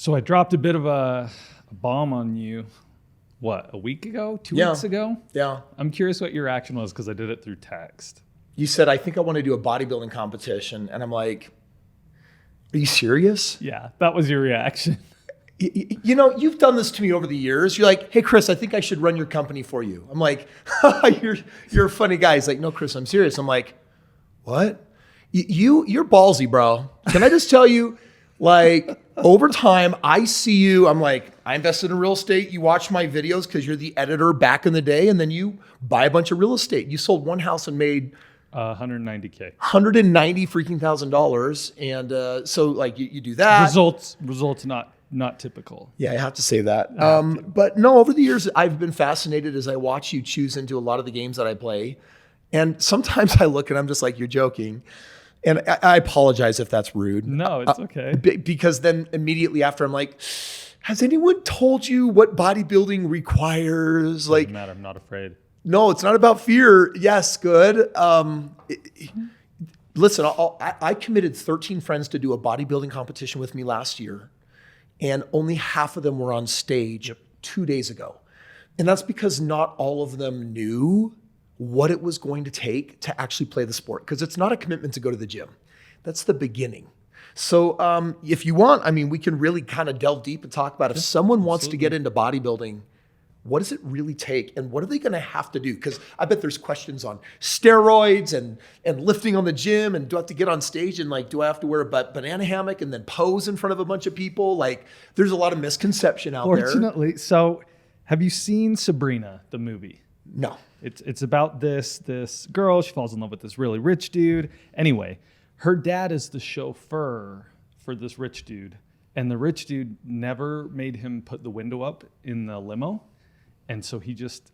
So I dropped a bit of a bomb on you, what, a week ago, 2 weeks ago? Yeah. I'm curious what your reaction was because I did it through text. You said, I think I want to do a bodybuilding competition. And I'm like, are you serious? Yeah, that was your reaction. You know, you've done this to me over the years. You're like, hey, Kris, I think I should run your company for you. I'm like, you're a funny guy. He's like, no, Kris, I'm serious. I'm like, what? You're ballsy, bro. Can I just tell you, like, over time, I see you. I'm like, I invested in real estate. You watch my videos because you're the editor back in the day, and then you buy a bunch of real estate. You sold one house and made $190K. $190 freaking $1,000. And so, like, you do that. Results not typical. Yeah, I have to say that. But no, over the years, I've been fascinated as I watch you choose into a lot of the games that I play. And sometimes I look and I'm just like, you're joking. And I apologize if that's rude. No, it's okay. Because then immediately after, I'm like, has anyone told you what bodybuilding requires? Like, doesn't matter. I'm not afraid. No, it's not about fear. Yes, good. Listen, I committed 13 friends to do a bodybuilding competition with me last year. And only half of them were on stage 2 days ago. And that's because not all of them knew what it was going to take to actually play the sport. Because it's not a commitment to go to the gym. That's the beginning. So if you want, I mean, we can really kind of delve deep and talk about if someone wants to get into bodybuilding, what does it really take? And what are they going to have to do? Because I bet there's questions on steroids and lifting on the gym. And do I have to get on stage and like, do I have to wear a banana hammock and then pose in front of a bunch of people? Like, there's a lot of misconception out there. Fortunately, so have you seen Sabrina, the movie? No. It's about this girl. She falls in love with this really rich dude. Anyway, her dad is the chauffeur for this rich dude. And the rich dude never made him put the window up in the limo. And so he just,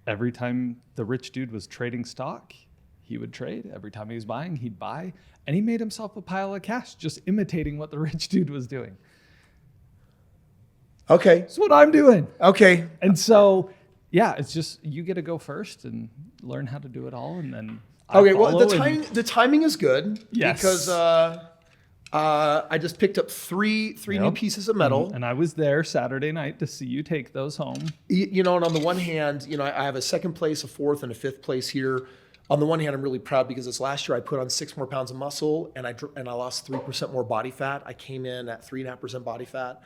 every time the rich dude was trading stock, he would trade. Every time he was buying, he'd buy. And he made himself a pile of cash just imitating what the rich dude was doing. Okay. That's what I'm doing. Okay. And so, yeah, it's just, you get to go first and learn how to do it all. And then okay, well, the timing is good. Yes. Because I just picked up three new pieces of metal. And I was there Saturday night to see you take those home. You know, and on the one hand, you know, I have a second place, a fourth, and a fifth place here. On the one hand, I'm really proud because this last year I put on 6 more pounds of muscle and I lost 3% more body fat. I came in at 3.5% body fat.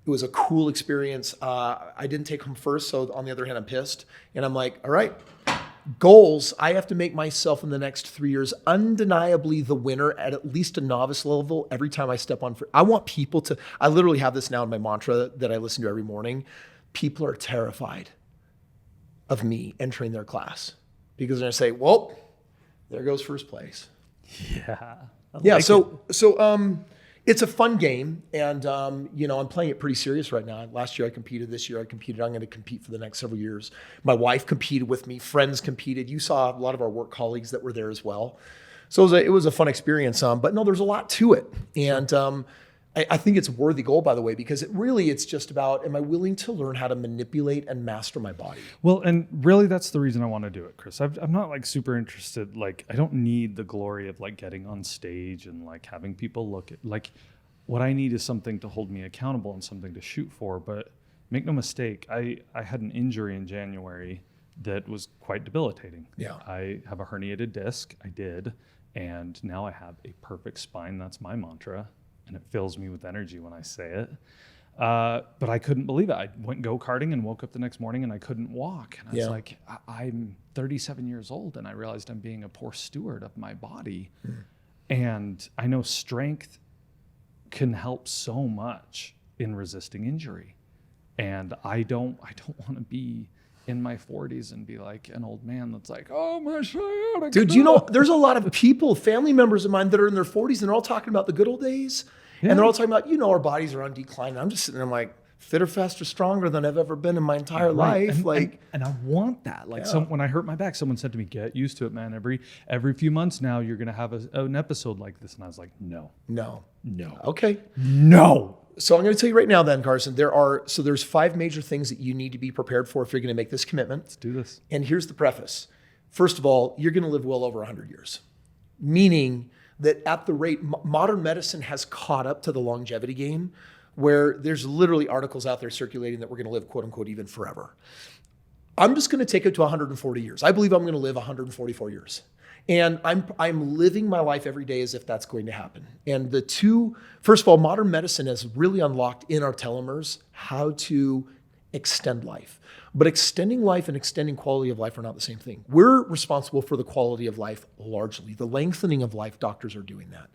It was a cool experience. I didn't take home first, so on the other hand, I'm pissed. And I'm like, all right, goals. I have to make myself in the next 3 years undeniably the winner at least a novice level every time I step on. I want people to, I literally have this now in my mantra that I listen to every morning. People are terrified of me entering their class because they're going to say, well, there goes first place. Yeah. So it's a fun game, and you know, I'm playing it pretty serious right now. Last year I competed, this year I competed. I'm going to compete for the next several years. My wife competed with me, friends competed. You saw a lot of our work colleagues that were there as well. So it was a fun experience. But no, there's a lot to it, and I think it's a worthy goal, by the way, because it's just about, am I willing to learn how to manipulate and master my body? Well, and really that's the reason I want to do it, Kris. I'm not like super interested. Like, I don't need the glory of like getting on stage and like having people look at, like, what I need is something to hold me accountable and something to shoot for. But make no mistake, I had an injury in January that was quite debilitating. Yeah. I have a herniated disc. I did. And now I have a perfect spine. That's my mantra. And it fills me with energy when I say it. But I couldn't believe it. I went go-karting and woke up the next morning and I couldn't walk. And I was like, I'm 37 years old and I realized I'm being a poor steward of my body. And I know strength can help so much in resisting injury. And I don't want to be in my 40s and be like an old man that's like, oh, my sciatica. Dude, you know, there's a lot of people, family members of mine that are in their 40s and they're all talking about the good old days. Yeah. And they're all talking about, you know, our bodies are on decline. And I'm just sitting there, I'm like, fitter, faster, stronger than I've ever been in my entire life. And I want that. Like, when I hurt my back, someone said to me, get used to it, man. Every few months now, you're going to have an episode like this. And I was like, no. Okay. No. So I'm going to tell you right now then, Carson, there's 5 major things that you need to be prepared for if you're going to make this commitment. Let's do this. And here's the preface. First of all, you're going to live well over 100 years, meaning that at the rate modern medicine has caught up to the longevity game, where there's literally articles out there circulating that we're going to live, quote unquote, even forever. I'm just going to take it to 140 years. I believe I'm going to live 144 years. And I'm living my life every day as if that's going to happen. And first of all, modern medicine has really unlocked in our telomeres how to extend life. But extending life and extending quality of life are not the same thing. We're responsible for the quality of life largely. The lengthening of life, doctors are doing that.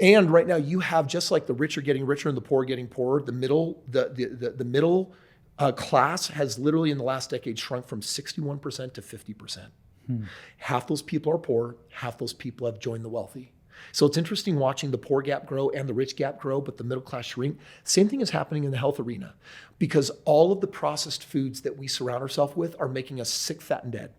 And right now you have, just like the rich are getting richer and the poor are getting poorer, the middle class has literally in the last decade shrunk from 61% to 50%. Half those people are poor, half those people have joined the wealthy. So it's interesting watching the poor gap grow and the rich gap grow, but the middle class shrink. Same thing is happening in the health arena, because all of the processed foods that we surround ourselves with are making us sick, fat, and dead.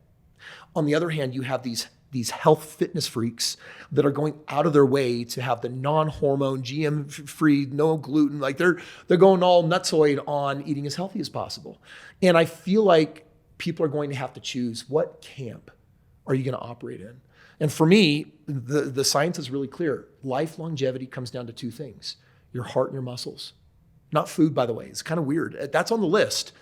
On the other hand, you have these health fitness freaks that are going out of their way to have the non-hormone, GM-free, no gluten. Like they're going all nutsoid on eating as healthy as possible. And I feel like people are going to have to choose, what camp are you going to operate in? And for me, the science is really clear. Life longevity comes down to two things: your heart and your muscles. Not food, by the way. It's kind of weird. That's on the list.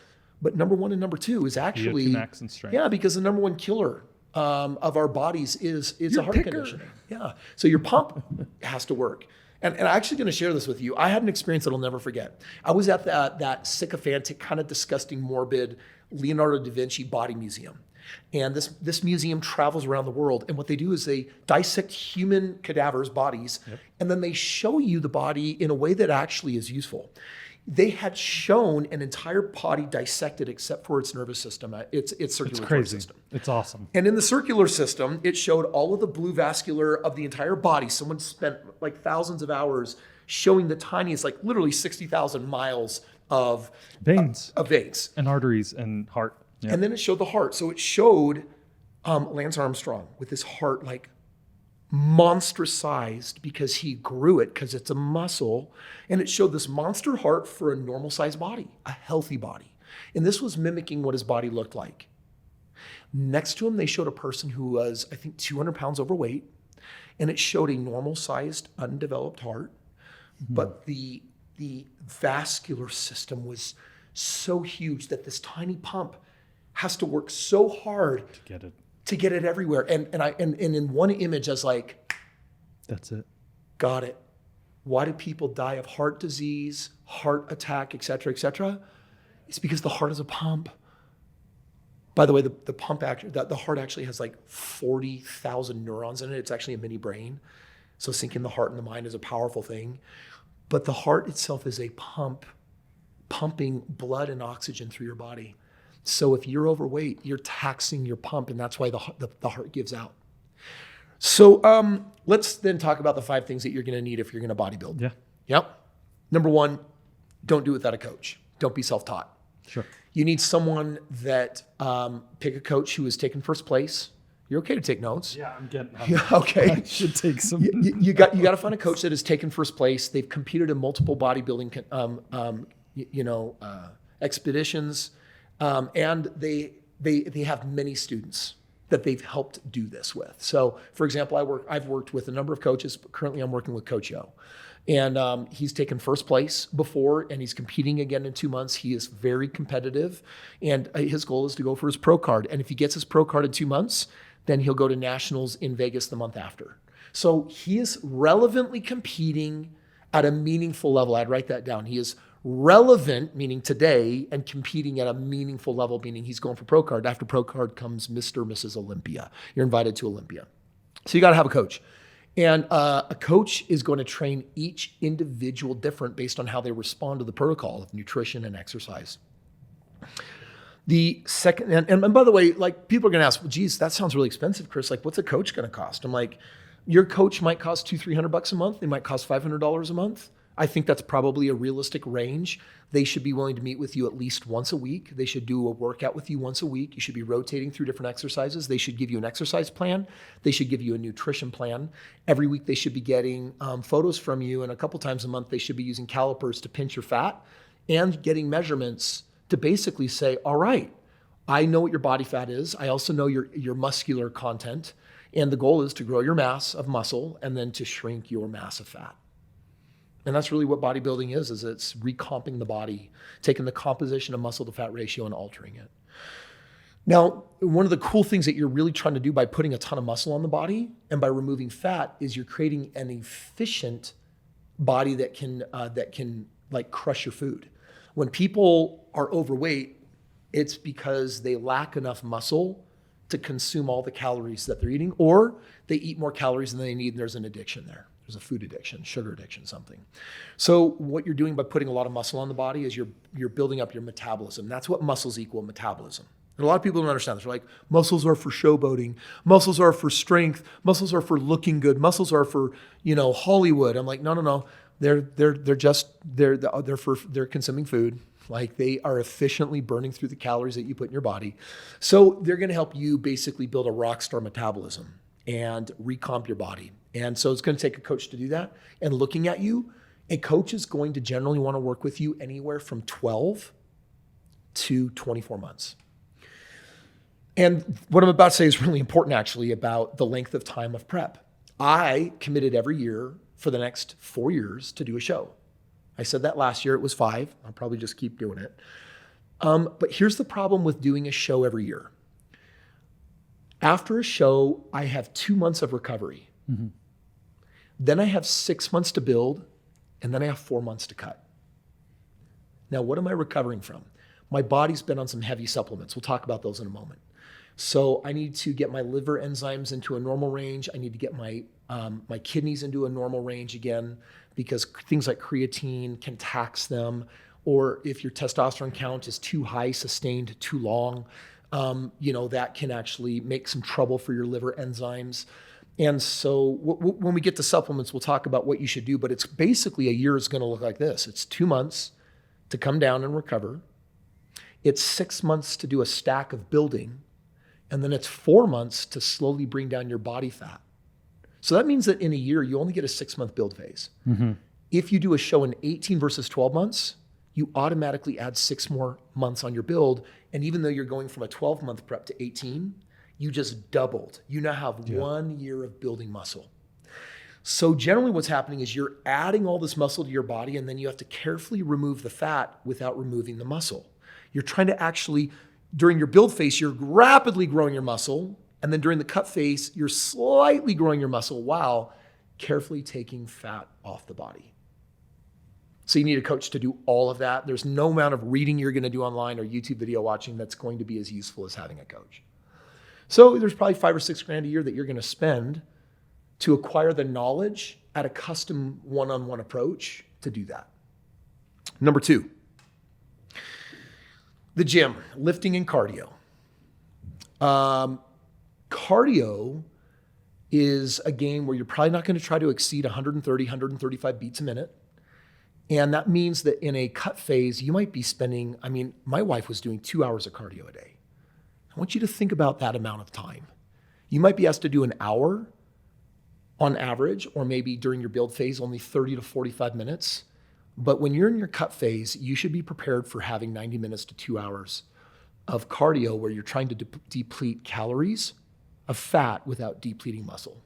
But number one and number two is actually, and strength. Yeah, because the number one killer of our bodies is a heart condition. Yeah. So your pump has to work. And I'm actually going to share this with you. I had an experience that I'll never forget. I was at that sycophantic, kind of disgusting, morbid Leonardo da Vinci body museum. And this museum travels around the world. And what they do is they dissect human cadavers, bodies, and then they show you the body in a way that actually is useful. They had shown an entire body dissected except for its nervous system, its circulatory system. It's awesome. And in the circular system, it showed all of the blue vascular of the entire body. Someone spent like thousands of hours showing the tiniest, like literally 60,000 miles of veins, veins, and arteries and heart. Yep. And then it showed the heart. So it showed Lance Armstrong with his heart like monstrous sized because he grew it, because it's a muscle. And it showed this monster heart for a normal sized body, a healthy body. And this was mimicking what his body looked like. Next to him, they showed a person who was, I think, 200 pounds overweight. And it showed a normal sized, undeveloped heart. Mm-hmm. But the vascular system was so huge that this tiny pump has to work so hard to get it everywhere. And in one image, I was like, that's it. Got it. Why do people die of heart disease, heart attack, et cetera, et cetera? It's because the heart is a pump. By the way, the pump actually, the heart actually has like 40,000 neurons in it. It's actually a mini brain. So syncing the heart and the mind is a powerful thing. But the heart itself is a pump, pumping blood and oxygen through your body. So if you're overweight, you're taxing your pump, and that's why the heart gives out. So let's then talk about the 5 things that you're going to need if you're going to bodybuild. Yeah. Yep. Number 1, don't do it without a coach. Don't be self-taught. Sure. You need someone that, pick a coach who has taken first place. You're okay to take notes. Yeah, I'm getting. Okay. I should take some. You got to find a coach that has taken first place. They've competed in multiple bodybuilding, expeditions. And they have many students that they've helped do this with. So, for example, I've worked with a number of coaches, but currently I'm working with Coach Yo. And he's taken first place before, and he's competing again in 2 months. He is very competitive, and his goal is to go for his pro card. And if he gets his pro card in 2 months, then he'll go to nationals in Vegas the month after. So he is relevantly competing at a meaningful level. I'd write that down. He is relevant, meaning today, and competing at a meaningful level, meaning he's going for pro card. After pro card comes Mr. or Mrs. Olympia. You're invited to Olympia. So you got to have a coach. And a coach is going to train each individual different based on how they respond to the protocol of nutrition and exercise. The second, and by the way, like people are going to ask, well, geez, that sounds really expensive, Kris. Like, what's a coach going to cost? I'm like, your coach might cost $200-300 a month. They might cost $500 a month. I think that's probably a realistic range. They should be willing to meet with you at least once a week. They should do a workout with you once a week. You should be rotating through different exercises. They should give you an exercise plan. They should give you a nutrition plan. Every week they should be getting photos from you, and a couple times a month they should be using calipers to pinch your fat and getting measurements to basically say, all right, I know what your body fat is. I also know your muscular content. And the goal is to grow your mass of muscle and then to shrink your mass of fat. And that's really what bodybuilding is it's recomping the body, taking the composition of muscle to fat ratio and altering it. Now, one of the cool things that you're really trying to do by putting a ton of muscle on the body and by removing fat is you're creating an efficient body that can like crush your food. When people are overweight, it's because they lack enough muscle to consume all the calories that they're eating, or they eat more calories than they need and there's an addiction there. There's a food addiction, sugar addiction, something. So what you're doing by putting a lot of muscle on the body is you're building up your metabolism. That's what muscles equal, metabolism. And a lot of people don't understand this. They're like, muscles are for showboating. Muscles are for strength. Muscles are for looking good. Muscles are for, Hollywood. I'm like, no. They're consuming food. Like they are efficiently burning through the calories that you put in your body. So they're going to help you basically build a rock star metabolism and recomp your body. And so it's going to take a coach to do that. And looking at you, a coach is going to generally want to work with you anywhere from 12 to 24 months. And what I'm about to say is really important actually about the length of time of prep. I committed every year for the next 4 years to do a show. I said that last year, it was 5. I'll probably just keep doing it. But here's the problem with doing a show every year. After a show, I have 2 months of recovery. Mm-hmm. Then I have 6 months to build, and then I have 4 months to cut. Now, what am I recovering from? My body's been on some heavy supplements. We'll talk about those in a moment. So I need to get my liver enzymes into a normal range. I need to get my kidneys into a normal range again, because things like creatine can tax them, or if your testosterone count is too high, sustained too long, that can actually make some trouble for your liver enzymes. And so when we get to supplements, we'll talk about what you should do, but it's basically a year is going to look like this. It's 2 months to come down and recover. It's 6 months to do a stack of building. And then it's 4 months to slowly bring down your body fat. So that means that in a year, you only get a 6-month build phase. Mm-hmm. If you do a show in 18 versus 12 months, you automatically add 6 more months on your build. And even though you're going from a 12-month prep to 18, you just doubled. You now have 1 year of building muscle. So generally what's happening is you're adding all this muscle to your body, and then you have to carefully remove the fat without removing the muscle. You're trying to actually, during your build phase, you're rapidly growing your muscle. And then during the cut phase, you're slightly growing your muscle while carefully taking fat off the body. So you need a coach to do all of that. There's no amount of reading you're going to do online or YouTube video watching that's going to be as useful as having a coach. So there's probably $5 or $6 grand a year that you're going to spend to acquire the knowledge at a custom one-on-one approach to do that. Number 2, the gym, lifting and cardio. Cardio is a game where you're probably not going to try to exceed 130, 135 beats a minute. And that means that in a cut phase, you might be spending, my wife was doing 2 hours of cardio a day. I want you to think about that amount of time. You might be asked to do an hour on average, or maybe during your build phase, only 30 to 45 minutes. But when you're in your cut phase, you should be prepared for having 90 minutes to 2 hours of cardio where you're trying to deplete calories of fat without depleting muscle.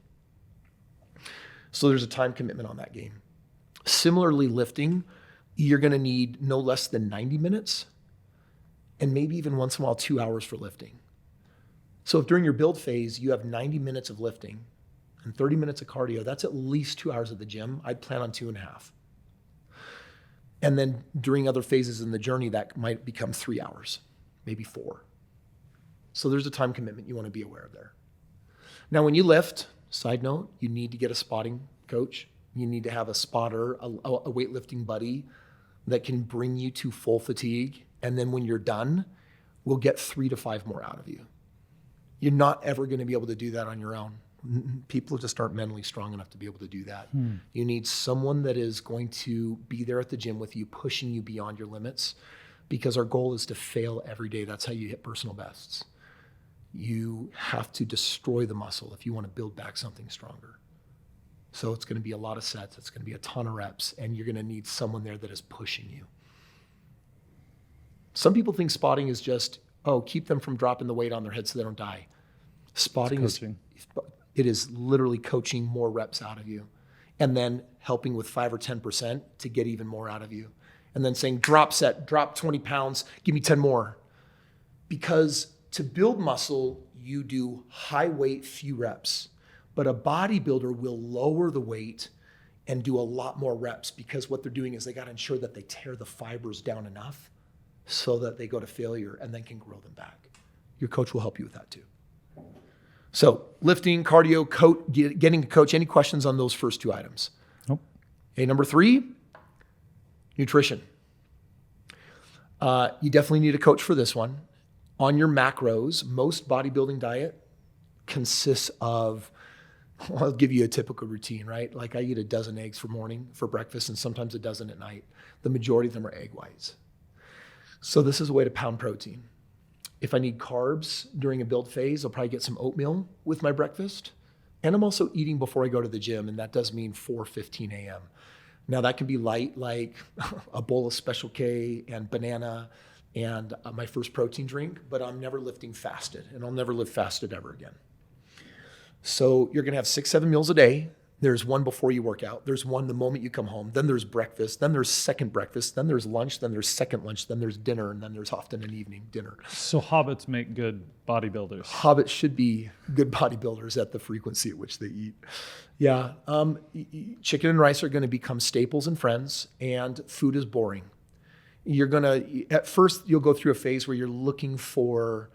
So there's a time commitment on that game. Similarly, lifting, you're going to need no less than 90 minutes and maybe even once in a while 2 hours for lifting. So if during your build phase, you have 90 minutes of lifting and 30 minutes of cardio, that's at least 2 hours at the gym. I'd plan on 2.5. And then during other phases in the journey, that might become 3 hours, maybe 4. So there's a time commitment you want to be aware of there. Now, when you lift, side note, you need to get a spotting coach. You need to have a spotter, a weightlifting buddy that can bring you to full fatigue. And then when you're done, we'll get 3 to 5 more out of you. You're not ever going to be able to do that on your own. People just aren't mentally strong enough to be able to do that. You need someone that is going to be there at the gym with you, pushing you beyond your limits, because our goal is to fail every day. That's how you hit personal bests. You have to destroy the muscle if you want to build back something stronger. So it's going to be a lot of sets. It's going to be a ton of reps, and you're going to need someone there that is pushing you. Some people think spotting is just, keep them from dropping the weight on their head so they don't die. Spotting is literally coaching more reps out of you. and then helping with 5 or 10% to get even more out of you. And then saying, drop 20 pounds, give me 10 more. Because to build muscle, you do high weight, few reps. But a bodybuilder will lower the weight and do a lot more reps, because what they're doing is they got to ensure that they tear the fibers down enough so that they go to failure and then can grow them back. Your coach will help you with that too. So lifting, cardio, getting a coach. Any questions on those first 2 items? Nope. Okay, number 3, nutrition. You definitely need a coach for this one. On your macros, most bodybuilding diet consists of, I'll give you a typical routine, right? Like I eat a dozen eggs for breakfast, and sometimes a dozen at night. The majority of them are egg whites. So this is a way to pound protein. If I need carbs during a build phase, I'll probably get some oatmeal with my breakfast. And I'm also eating before I go to the gym, and that does mean 4:15 a.m. Now that can be light, like a bowl of Special K and banana and my first protein drink, but I'm never lifting fasted, and I'll never live fasted ever again. So you're gonna have 6-7 meals a day. There's one before you work out. There's one the moment you come home. Then there's breakfast. Then there's second breakfast. Then there's lunch. Then there's second lunch. Then there's dinner. And then there's often an evening dinner. So hobbits make good bodybuilders. Hobbits should be good bodybuilders at the frequency at which they eat. Yeah. Chicken and rice are going to become staples and friends, and food is boring. At first, you'll go through a phase where you're looking for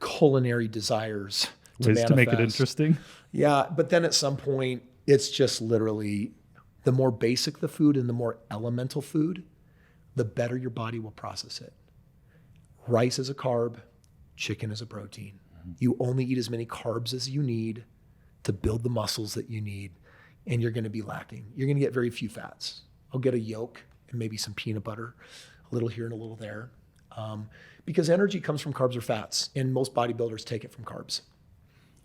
culinary desires. Ways to make it interesting. Yeah, but then at some point, it's just literally the more basic the food and the more elemental food, the better your body will process it. Rice is a carb, chicken is a protein. Mm-hmm. You only eat as many carbs as you need to build the muscles that you need, and you're going to be lacking. You're going to get very few fats. I'll get a yolk and maybe some peanut butter, a little here and a little there, because energy comes from carbs or fats, and most bodybuilders take it from carbs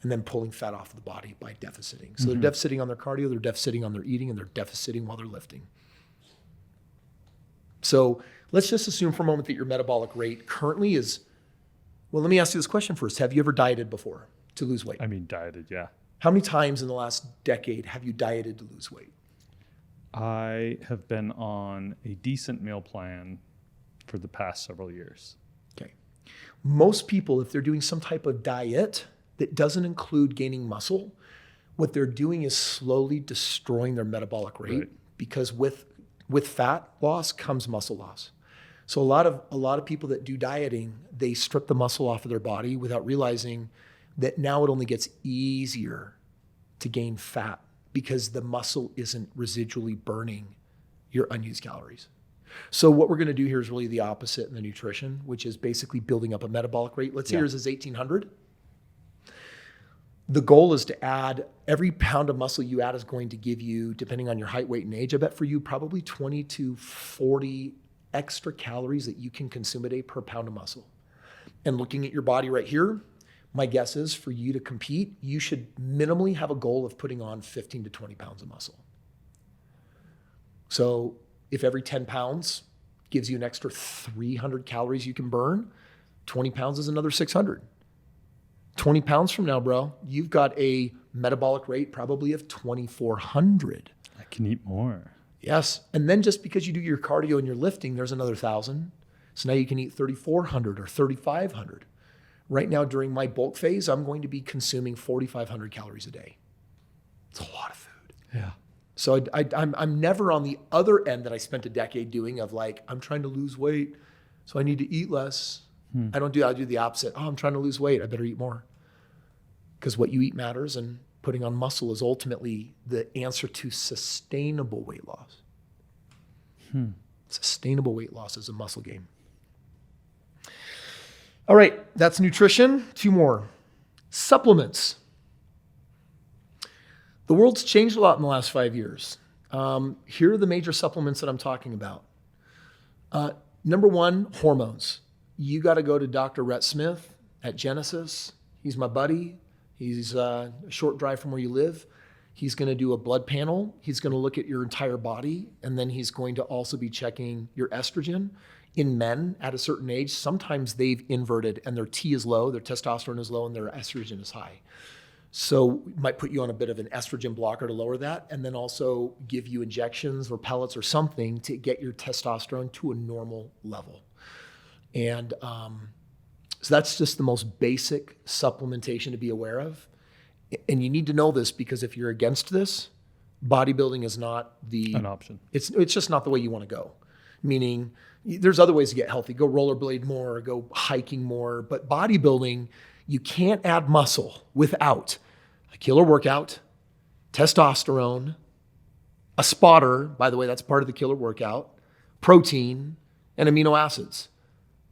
and then pulling fat off of the body by deficiting. So they're deficiting on their cardio, they're deficiting on their eating, and they're deficiting while they're lifting. So let's just assume for a moment that your metabolic rate currently is, well, let me ask you this question first. Have you ever dieted before to lose weight? I mean, dieted, yeah. How many times in the last decade have you dieted to lose weight? I have been on a decent meal plan for the past several years. Okay. Most people, if they're doing some type of diet that doesn't include gaining muscle, what they're doing is slowly destroying their metabolic rate, right? Because with fat loss comes muscle loss. So a lot of people that do dieting, they strip the muscle off of their body without realizing that now it only gets easier to gain fat because the muscle isn't residually burning your unused calories. So what we're going to do here is really the opposite in the nutrition, which is basically building up a metabolic rate. Let's say yours is 1,800. The goal is to add, every pound of muscle you add is going to give you, depending on your height, weight, and age, I bet for you probably 20 to 40 extra calories that you can consume a day per pound of muscle. And looking at your body right here, my guess is for you to compete, you should minimally have a goal of putting on 15 to 20 pounds of muscle. So if every 10 pounds gives you an extra 300 calories you can burn, 20 pounds is another 600. 20 pounds from now, bro, you've got a metabolic rate probably of 2,400. I can eat more. Yes. And then just because you do your cardio and your lifting, there's another 1,000. So now you can eat 3,400 or 3,500. Right now, during my bulk phase, I'm going to be consuming 4,500 calories a day. It's a lot of food. Yeah. So I'm never on the other end that I spent a decade doing of like, I'm trying to lose weight, so I need to eat less. I don't do that. I do the opposite. Oh, I'm trying to lose weight. I better eat more. Because what you eat matters, and putting on muscle is ultimately the answer to sustainable weight loss. Sustainable weight loss is a muscle game. All right, that's nutrition. 2 more. Supplements. The world's changed a lot in the last 5 years. Here are the major supplements that I'm talking about. Number 1, hormones. You got to go to Dr. Rhett Smith at Genesis. He's my buddy. He's a short drive from where you live. He's going to do a blood panel. He's going to look at your entire body, and then he's going to also be checking your estrogen. In men at a certain age, sometimes they've inverted and their T is low, their testosterone is low, and their estrogen is high. So it might put you on a bit of an estrogen blocker to lower that, and then also give you injections or pellets or something to get your testosterone to a normal level. And so that's just the most basic supplementation to be aware of. And you need to know this, because if you're against this, bodybuilding is not an option. It's just not the way you want to go. Meaning, there's other ways to get healthy. Go rollerblade more, or go hiking more. But bodybuilding, you can't add muscle without a killer workout, testosterone, a spotter, by the way, that's part of the killer workout, protein, and amino acids.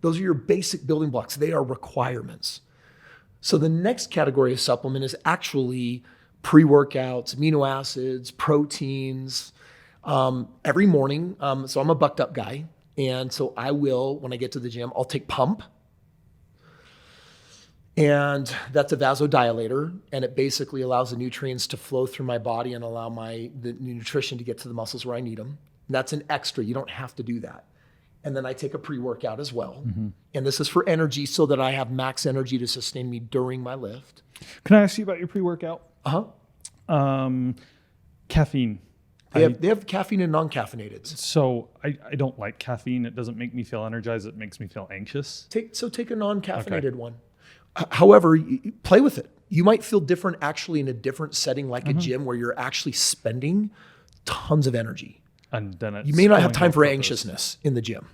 Those are your basic building blocks. They are requirements. So the next category of supplement is actually pre-workouts, amino acids, proteins. Every morning, so I'm a bucked up guy. And so I will, when I get to the gym, I'll take pump. And that's a vasodilator. And it basically allows the nutrients to flow through my body and allow the nutrition to get to the muscles where I need them. And that's an extra. You don't have to do that. And then I take a pre-workout as well. Mm-hmm. And this is for energy, so that I have max energy to sustain me during my lift. Can I ask you about your pre-workout? Caffeine. They have caffeine and non-caffeinated. So I don't like caffeine. It doesn't make me feel energized. It makes me feel anxious. Take a non-caffeinated one. However, play with it. You might feel different actually in a different setting, like a gym, where you're actually spending tons of energy. And then you may not have time for anxiousness in the gym.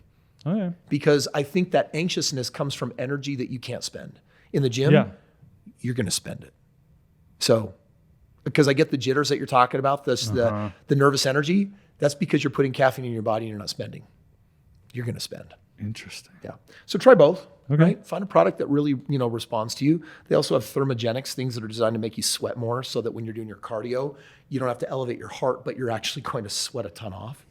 Okay. Because I think that anxiousness comes from energy that you can't spend. In the gym, you're going to spend it. So, because I get the jitters that you're talking about, the nervous energy, that's because you're putting caffeine in your body and you're not spending. You're going to spend. Interesting. Yeah. So try both. Okay. Right? Find a product that really, responds to you. They also have thermogenics, things that are designed to make you sweat more, so that when you're doing your cardio, you don't have to elevate your heart, but you're actually going to sweat a ton off.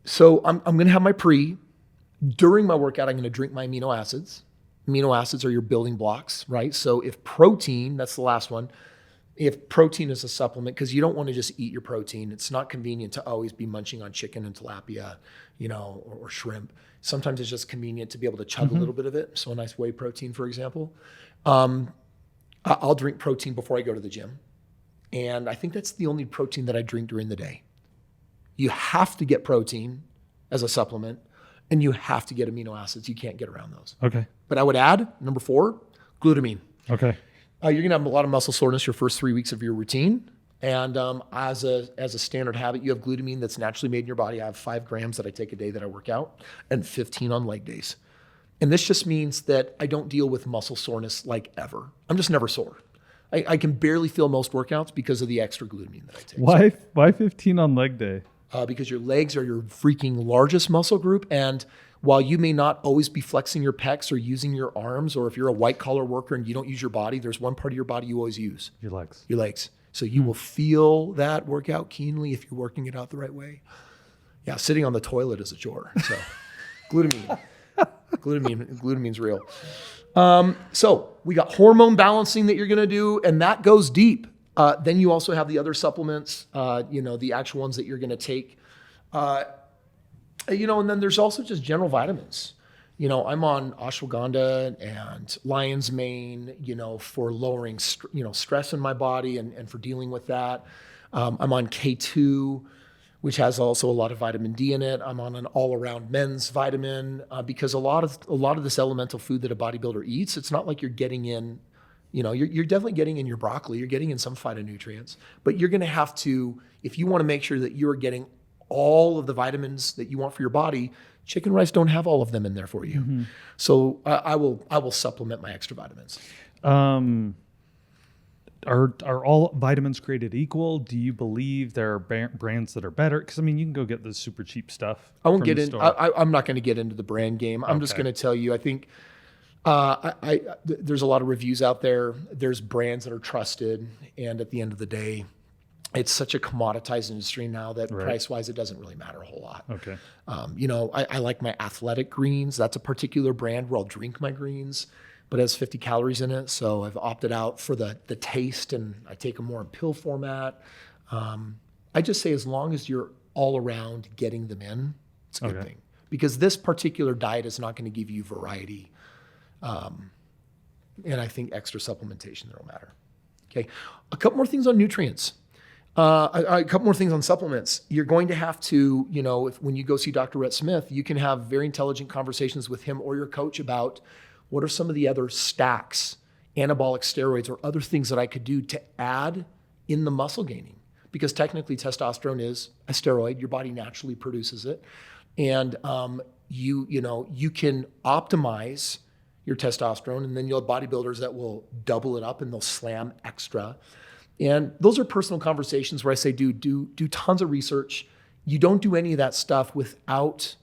So I'm going to have my pre. During my workout, I'm going to drink my amino acids. Amino acids are your building blocks, right? So if protein, that's the last one. If protein is a supplement, because you don't want to just eat your protein. It's not convenient to always be munching on chicken and tilapia, or shrimp. Sometimes it's just convenient to be able to chug a little bit of it. So a nice whey protein, for example. I'll drink protein before I go to the gym. And I think that's the only protein that I drink during the day. You have to get protein as a supplement, and you have to get amino acids. You can't get around those. Okay. But I would add, number 4, glutamine. Okay. You're going to have a lot of muscle soreness your first 3 weeks of your routine. And as a standard habit, you have glutamine that's naturally made in your body. I have 5 grams that I take a day that I work out, and 15 on leg days. And this just means that I don't deal with muscle soreness like ever. I'm just never sore. I can barely feel most workouts because of the extra glutamine that I take. Why 15 on leg day? Because your legs are your freaking largest muscle group. And while you may not always be flexing your pecs or using your arms, or if you're a white collar worker and you don't use your body, there's one part of your body you always use. Your legs. Your legs. So you will feel that workout keenly if you're working it out the right way. Yeah, sitting on the toilet is a chore. So glutamine. Glutamine's real. So we got hormone balancing that you're going to do, and that goes deep. Then you also have the other supplements, the actual ones that you're going to take. And then there's also just general vitamins. I'm on ashwagandha and lion's mane, for lowering, stress in my body and for dealing with that. I'm on K2, which has also a lot of vitamin D in it. I'm on an all-around men's vitamin because a lot of this elemental food that a bodybuilder eats, it's not like you're getting in, you're definitely getting in your broccoli, you're getting in some phytonutrients, but you're going to have to, if you want to make sure that you're getting all of the vitamins that you want for your body, chicken rice don't have all of them in there for you. Mm-hmm. So I will supplement my extra vitamins. Are all vitamins created equal? Do you believe there are brands that are better? Because you can go get the super cheap stuff. I won't get in. I'm not going to get into the brand game. I'm just going to tell you. I think there's a lot of reviews out there. There's brands that are trusted, and at the end of the day, it's such a commoditized industry now that price-wise, it doesn't really matter a whole lot. Okay. I like my athletic greens. That's a particular brand where I'll drink my greens, but it has 50 calories in it. So I've opted out for the taste, and I take them more in pill format. I just say as long as you're all around getting them in, it's a good thing. Because this particular diet is not going to give you variety. And I think extra supplementation there will matter. Okay. A couple more things on nutrients. A couple more things on supplements. You're going to have to, when you go see Dr. Rhett Smith, you can have very intelligent conversations with him or your coach about what are some of the other stacks, anabolic steroids, or other things that I could do to add in the muscle gaining. Because technically testosterone is a steroid. Your body naturally produces it. And you can optimize your testosterone, and then you'll have bodybuilders that will double it up and they'll slam extra. And those are personal conversations where I say, do tons of research. You don't do any of that stuff without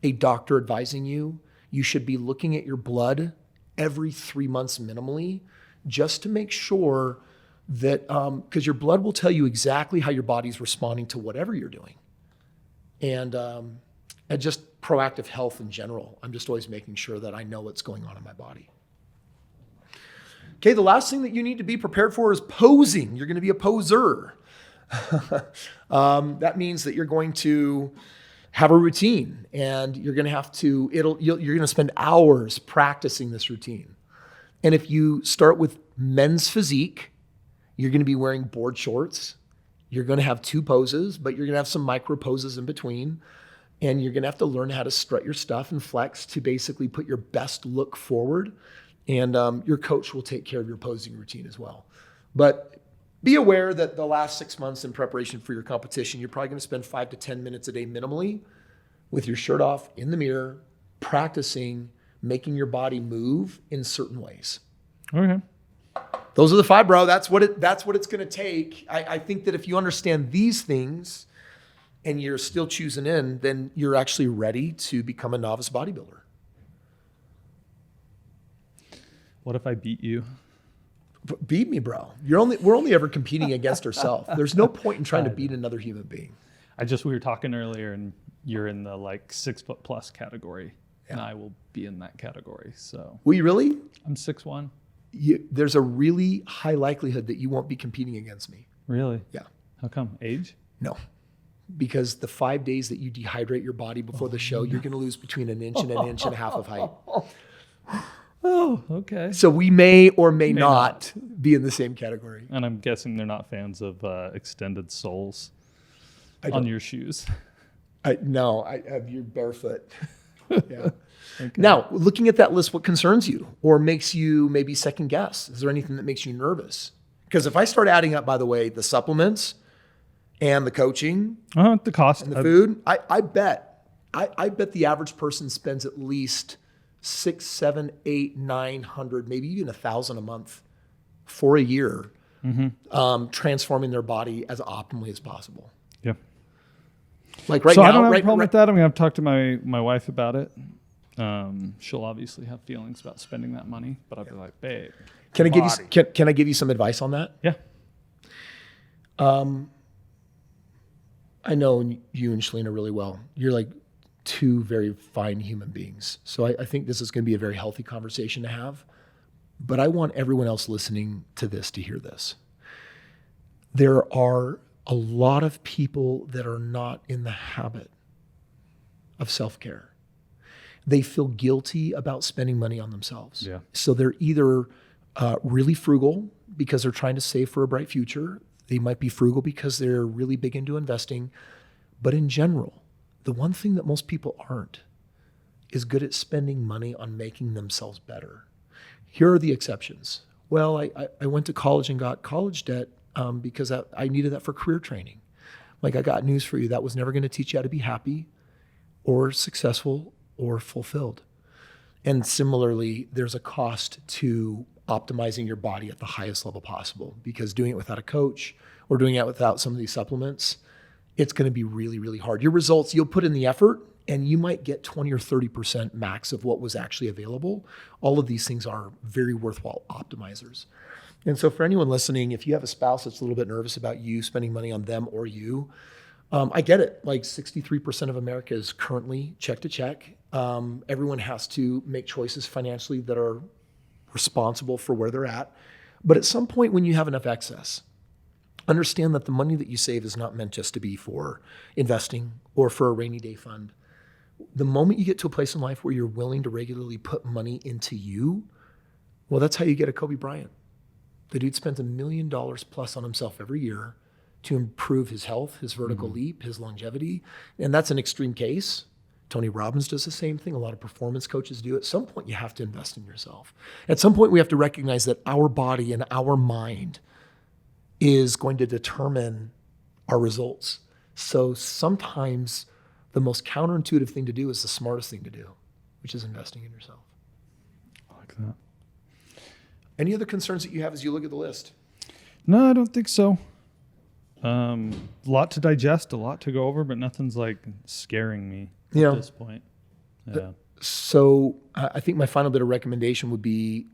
a doctor advising you. You should be looking at your blood every 3 months minimally, just to make sure that, because your blood will tell you exactly how your body's responding to whatever you're doing. And just proactive health in general. I'm just always making sure that I know what's going on in my body. Okay, the last thing that you need to be prepared for is posing. You're going to be a poser. That means that you're going to have a routine, and you're going to have to, you're going to spend hours practicing this routine. And if you start with men's physique, you're going to be wearing board shorts. You're going to have 2 poses, but you're going to have some micro poses in between. And you're going to have to learn how to strut your stuff and flex to basically put your best look forward. And your coach will take care of your posing routine as well. But be aware that the last 6 months in preparation for your competition, you're probably going to spend 5 to 10 minutes a day minimally with your shirt off in the mirror, practicing making your body move in certain ways. Okay. Those are the 5, bro. That's what it's going to take. I think that if you understand these things and you're still choosing in, then you're actually ready to become a novice bodybuilder. What if I beat you? Beat me, bro. We're only ever competing against ourselves. There's no point in trying to beat another human being. We were talking earlier, and you're in the 6 foot plus category, and I will be in that category. So will you really? I'm 6'1". There's a really high likelihood that you won't be competing against me. Really? Yeah. How come? Age? No. Because the 5 days that you dehydrate your body before the show, you're going to lose between an inch and an inch and a half of height. Oh, okay. So we may or may not be in the same category. And I'm guessing they're not fans of extended soles on your shoes. No, I have you barefoot. Yeah. Okay. Now, looking at that list, what concerns you or makes you maybe second guess? Is there anything that makes you nervous? Because if I start adding up, by the way, the supplements and the coaching, the cost and the food, I bet the average person spends at least 600, 700, 800, 900, maybe even 1,000 a month for a year, transforming their body as optimally as possible. Yeah. Like right so now, I don't have a problem with that. I'm going to have to talk to my wife about it. She'll obviously have feelings about spending that money, but I'll be like, babe, can I give you some advice on that? Yeah. I know you and Shalina really well. You're like 2 very fine human beings. So I think this is going to be a very healthy conversation to have. But I want everyone else listening to this to hear this. There are a lot of people that are not in the habit of self-care. They feel guilty about spending money on themselves. Yeah. So they're either really frugal because they're trying to save for a bright future. They might be frugal because they're really big into investing. But in general, the one thing that most people aren't is good at spending money on making themselves better. Here are the exceptions. Well, I went to college and got college debt because I needed that for career training. Like, I got news for you. That was never going to teach you how to be happy or successful or fulfilled. And similarly, there's a cost to optimizing your body at the highest level possible, because doing it without a coach or doing it without some of these supplements, it's going to be really, really hard. Your results, you'll put in the effort and you might get 20 or 30% max of what was actually available. All of these things are very worthwhile optimizers. And so for anyone listening, if you have a spouse that's a little bit nervous about you spending money on them or you, I get it. Like 63% of America is currently check to check. Everyone has to make choices financially that are responsible for where they're at. But at some point when you have enough excess, understand that the money that you save is not meant just to be for investing or for a rainy day fund. The moment you get to a place in life where you're willing to regularly put money into you, Well, that's how you get a Kobe Bryant. The dude spent $1 million plus on himself every year to improve his health, his vertical leap, his longevity. And that's an extreme case. Tony Robbins does the same thing. A lot of performance coaches do. At some point, you have to invest in yourself. At some point, we have to recognize that our body and our mind is going to determine our results. So sometimes the most counterintuitive thing to do is the smartest thing to do, which is investing in yourself. I like that. Any other concerns that you have as you look at the list? No, I don't think so. A lot to digest, a lot to go over, but nothing's like scaring me at this point. Yeah. So I think my final bit of recommendation would be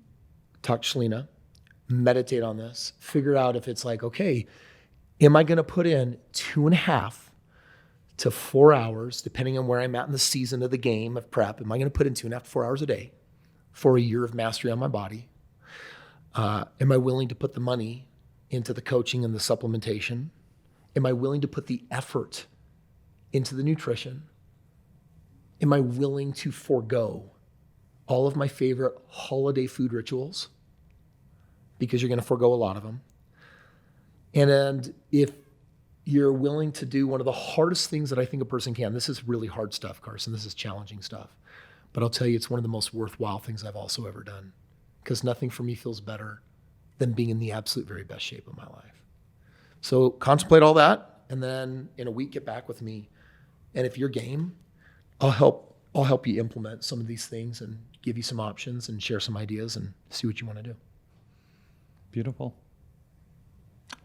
talk to Shalina, meditate on this, figure out if it's like, okay, am I going to put in 2.5 to 4 hours, depending on where I'm at in the season of the game of prep? Am I going to put in 2.5 to 4 hours a day for a year of mastery on my body? Am I willing to put the money into the coaching and the supplementation? Am I willing to put the effort into the nutrition? Am I willing to forego all of my favorite holiday food rituals? Because you're going to forego a lot of them. And if you're willing to do one of the hardest things that I think a person can, this is really hard stuff, Carson, this is challenging stuff, but I'll tell you, it's one of the most worthwhile things I've also ever done, because nothing for me feels better than being in the absolute very best shape of my life. So contemplate all that, and then in a week, get back with me. And if you're game, I'll help you implement some of these things and give you some options and share some ideas and see what you want to do. Beautiful.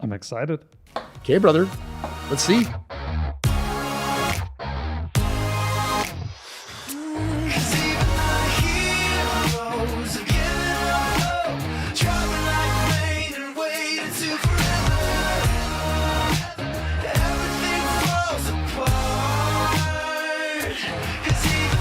I'm excited. Okay, brother. Let's see. Cause even